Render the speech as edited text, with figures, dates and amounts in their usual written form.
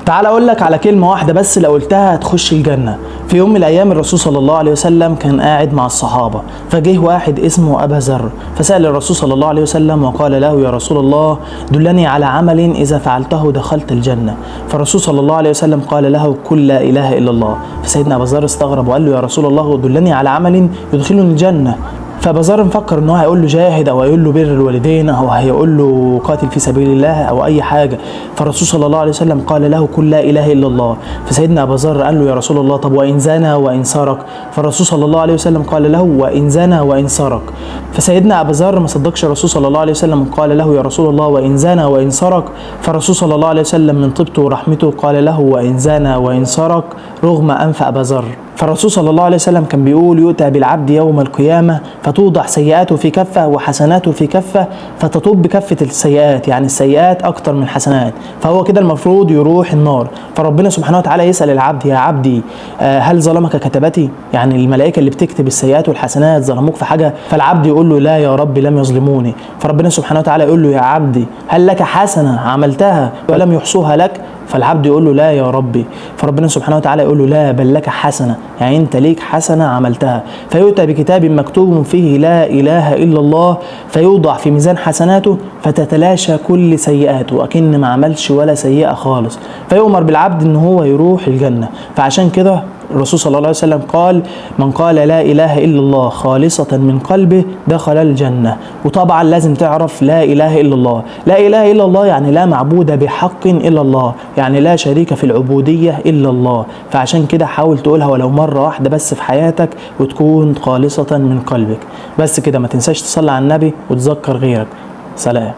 تعال اقول لك على كلمة واحدة بس لو قلتها هتخش الجنة. في يوم من الايام الرسول صلى الله عليه وسلم كان قاعد مع الصحابة، فجه واحد اسمه ابا ذر فسأل الرسول صلى الله عليه وسلم وقال له: يا رسول الله دلني على عمل اذا فعلته دخلت الجنة. فالرسول صلى الله عليه وسلم قال له: قل لا اله الا الله. فسيدنا ابا ذر استغرب وقال له: يا رسول الله دلني على عمل يدخلني الجنة. فابا ذر مفكر ان هو هيقول له جاهد او هيقول له بر الوالدين او هيقول له قاتل في سبيل الله او اي حاجه. فالرسول صلى الله عليه وسلم قال له: قل لا اله الا الله. فسيدنا ابا ذر قال له: يا رسول الله طب وان زنى وان سرق؟ فالرسول صلى الله عليه وسلم قال له: وان زنى وان سرق. فسيدنا ابا ذر ما صدقش الرسول صلى الله عليه وسلم قال له: يا رسول الله وان زنى وان سرق؟ فالرسول صلى الله عليه وسلم من طيبته ورحمته قال له: وان زنى وان سرق رغم انف ابا ذر. فالرسول صلى الله عليه وسلم كان بيقول: يؤتى بالعبد يوم القيامة فتوضع سيئاته في كفة وحسناته في كفة فتطب بكفة السيئات، يعني السيئات أكتر من الحسنات، فهو كده المفروض يروح النار. فربنا سبحانه وتعالى يسأل العبد: يا عبدي هل ظلمك كتبتي؟ يعني الملائكة اللي بتكتب السيئات والحسنات ظلموك في حاجة؟ فالعبد يقول له: لا يا رب لم يظلموني. فربنا سبحانه وتعالى يقول له: يا عبدي هل لك حسنة عملتها ولم يحصوها لك؟ فالعبد يقول له: لا يا ربي. فربنا سبحانه وتعالى يقول له: لا بل لك حسنة، يعني انت ليك حسنة عملتها. فيؤتى بكتاب مكتوب فيه لا اله الا الله فيوضع في ميزان حسناته فتتلاشى كل سيئاته اكن ما عملش ولا سيئة خالص، فيؤمر بالعبد ان هو يروح الجنة. فعشان كده الرسول صلى الله عليه وسلم قال: من قال لا اله الا الله خالصة من قلبه دخل الجنة. وطبعا لازم تعرف لا اله الا الله. لا اله الا الله يعني لا معبود بحق الا الله، يعني لا شريك في العبودية الا الله. فعشان كده حاول تقولها ولو مرة واحدة بس في حياتك وتكون خالصة من قلبك. بس كده، ما تنساش تصلي على النبي وتذكر غيرك. سلام.